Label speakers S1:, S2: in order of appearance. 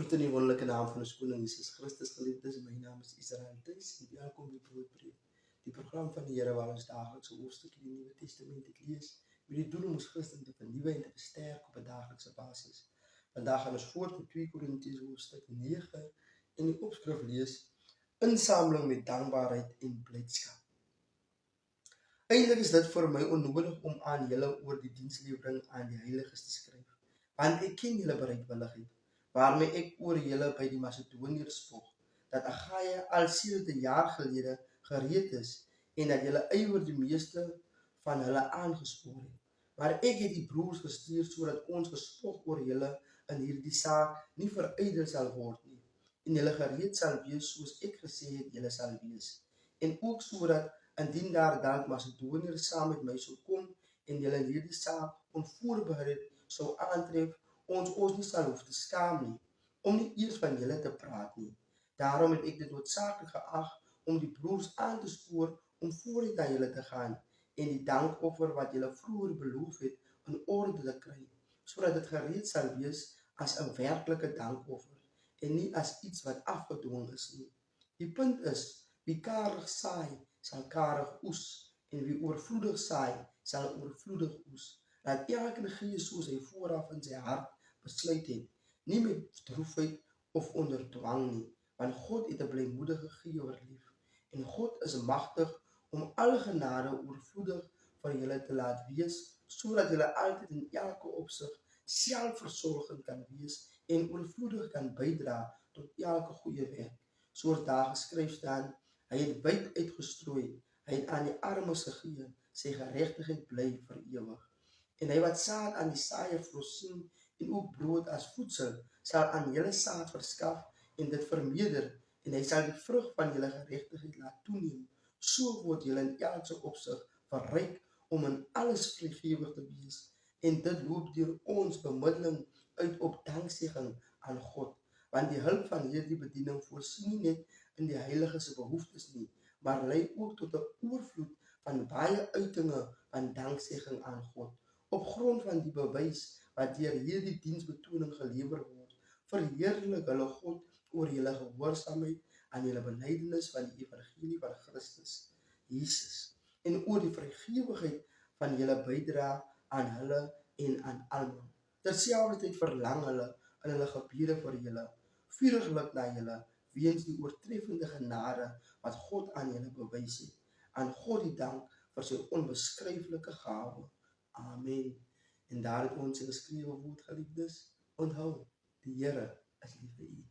S1: Groet in die wonderlijke naam van ons koning Jesus Christus, geliefdes. My naam is Israel Thuis en welkom by Broodbreek, die program van die Here waar ons dagelijks 'n hoofstuk in die Nuwe Testament lees, met die doel om ons Christen te vernuwe en te versterk op 'n daaglikse basis. Vandag gaan ons voort met 2 Korintiërs hoofstuk 9 en die opskrif lees: Insameling met dankbaarheid en blydskap. Eintlik is dit vir my onnodig om aan julle oor die dienslewering aan die heiliges te skryf, want ek ken julle bereidwilligheid, waarmee ek oor julle by die Macedoniërs spog, dat Agaia al sedert 'n jaar gelede gereed is, en dat julle ywer die meeste van hulle aangespoor het. Maar ek het die broers gestuur, sodat ons gespog oor julle in hierdie saak nie verydel sal word nie, en julle gereed sal wees soos ek gesê het julle sal wees. En ook sodat, indien daar dalk Macedoniërs saam met my sou kom, en julle in hierdie saak onvoorbereid sou aantref, ons nie sal hoef te skaam nie, om nie eers van julle te praat nie. Daarom het ek dit noodsaaklik geag om die broers aan te spoor om vooruit aan julle te gaan, en die dankoffer wat julle vroeër beloof het in orde te kry, sodat dit gereed sal wees as 'n werklike dankoffer, en nie as iets wat afgedwing is nie. Die punt is, wie karig saai, sal karig oes, en wie oorvloedig saai, sal oorvloedig oes. Laat elkeen gee soos hy vooraf in sy hart besluit het, nie met droefheid of onder dwang nie, want God het 'n blymoedige gewer lief, en God is magtig om al genade oorvloedig vir julle te laat wees, sodat julle altyd in elke opsig selfversorgend kan wees en oorvloedig kan bydra tot elke goeie werk. Soos daar geskryf staan, hy het wyd uitgestrooi, hy het aan die armes gegee, sy geregtigheid bly vir ewig. En hy wat saad aan die saaiër voorsien en ook brood as voedsel, sal aan julle saad verskaf en dit vermeerder, en hy sal die vrug van julle geregtigheid laat toeneem. So word julle in elke opsig verryk om in alles vrygewig te wees, en dit loop deur ons bemiddeling uit op danksegging aan God, want die hulp van hierdie bediening voorsien nie net in die heiliges se behoeftes nie, maar lei ook tot 'n oorvloed van baie uitinge van danksegging aan God. Op grond van die bewys wat deur hierdie diensbetoning gelewer word, verheerlik hulle God oor julle gehoorsaamheid aan julle belydenis van die evangelie van Christus Jesus, en oor die vrygewigheid van julle bydra aan hulle en aan almal. Terselfdertyd verlang hulle in hulle gebede vir julle, vuriglik na julle, weens die oortreffende genade wat God aan julle bewys het. Aan God die dank vir sy onbeskryflike gawe. Amen. En daar het ons 'n geskrewe woord, geliefdes. Onthou, die Here is lief vir u.